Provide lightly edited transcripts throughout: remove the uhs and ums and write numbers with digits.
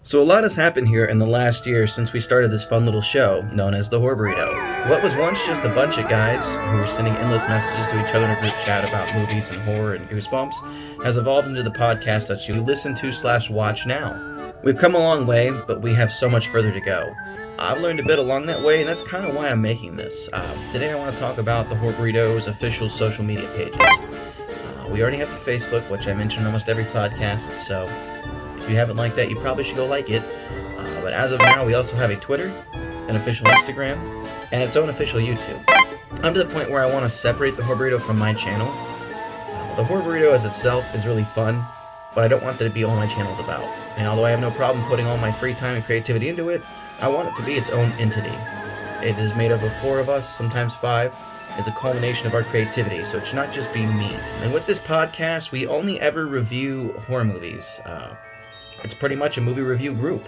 So a lot has happened here in the last year since we started this fun little show known as the Burrito. What was once just a bunch of guys who were sending endless messages to each other in a group chat about movies and horror and goosebumps has evolved into the podcast that you listen to / watch now. We've come a long way, but we have so much further to go. I've learned a bit along that way, and that's kind of why I'm making this. Today I want to talk about the Burrito's official social media pages. We already have the Facebook, which I mention in almost every podcast, so if you haven't liked that, you probably should go like it. But as of now, we also have a Twitter, an official Instagram, and its own official YouTube. I'm to the point where I want to separate the Burrito from my channel. The Burrito as itself is really fun, but I don't want that to be all my channel's about. And although I have no problem putting all my free time and creativity into it, I want it to be its own entity. It is made up of 4 of us, sometimes 5. It's a culmination of our creativity, so it should not just be me. And with this podcast, we only ever review horror movies. It's pretty much a movie review group.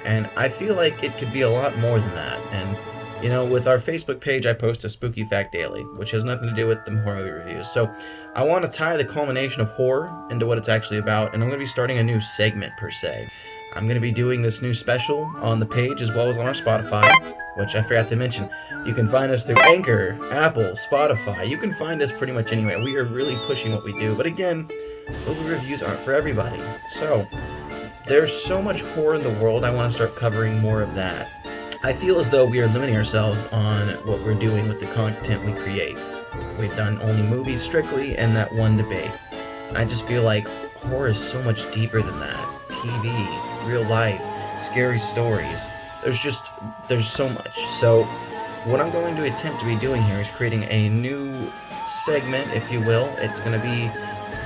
And I feel like it could be a lot more than that. And, you know, with our Facebook page, I post a Spooky Fact Daily, which has nothing to do with the horror movie reviews. So I want to tie the culmination of horror into what it's actually about, and I'm going to be starting a new segment, per se. I'm going to be doing this new special on the page as well as on our Spotify, which I forgot to mention. You can find us through Anchor, Apple, Spotify. You can find us pretty much anywhere. We are really pushing what we do. But again, movie reviews aren't for everybody. So there's so much horror in the world, I want to start covering more of that. I feel as though we are limiting ourselves on what we're doing with the content we create. We've done only movies strictly and that one debate. I just feel like horror is so much deeper than that. TV, real life, scary stories. There's so much. So what I'm going to attempt to be doing here is creating a new segment, if you will. It's going to be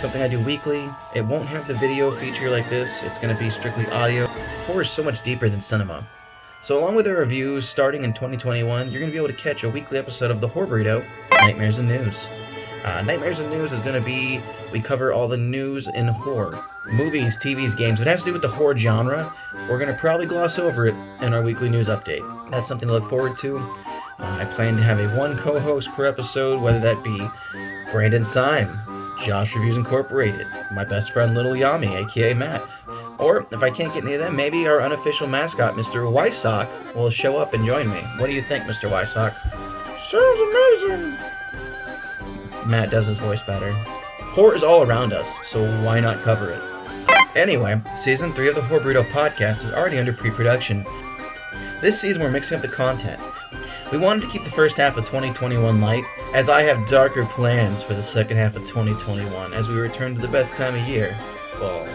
something I do weekly. It won't have the video feature like this. It's going to be strictly audio. Horror is so much deeper than cinema. So along with our reviews, starting in 2021, you're going to be able to catch a weekly episode of the Horror Burrito, Nightmares and News. Nightmares and News is going to be, we cover all the news in horror. Movies, TVs, games. If it has to do with the horror genre, we're going to probably gloss over it in our weekly news update. That's something to look forward to. I plan to have a 1 co-host per episode, whether that be Brandon Syme, Josh Reviews Incorporated, my best friend Little Yami, aka Matt. Or, if I can't get any of them, maybe our unofficial mascot, Mr. Wysock, will show up and join me. What do you think, Mr. Wysock? Sounds amazing! Matt does his voice better. Horror is all around us, so why not cover it? Anyway, Season 3 of the Horror Burrito podcast is already under pre-production. This season we're mixing up the content. We wanted to keep the first half of 2021 light, as I have darker plans for the second half of 2021 as we return to the best time of year, fall.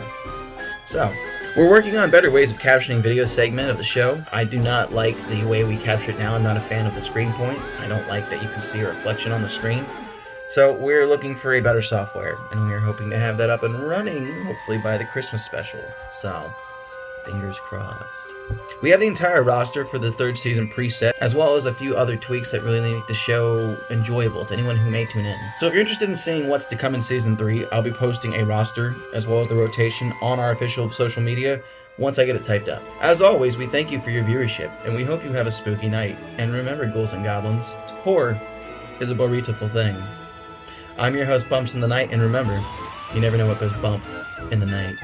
So, we're working on better ways of captioning video segment of the show. I do not like the way we capture it now. I'm not a fan of the screen point. I don't like that you can see a reflection on the screen. So we're looking for a better software, and we're hoping to have that up and running, hopefully by the Christmas special. So, fingers crossed. We have the entire roster for the 3rd season preset, as well as a few other tweaks that really make the show enjoyable to anyone who may tune in. So if you're interested in seeing what's to come in Season 3, I'll be posting a roster, as well as the rotation, on our official social media once I get it typed up. As always, we thank you for your viewership, and we hope you have a spooky night. And remember, ghouls and goblins, horror is a beautiful thing. I'm your host, Bumps in the Night, and remember, you never know what goes bump in the night.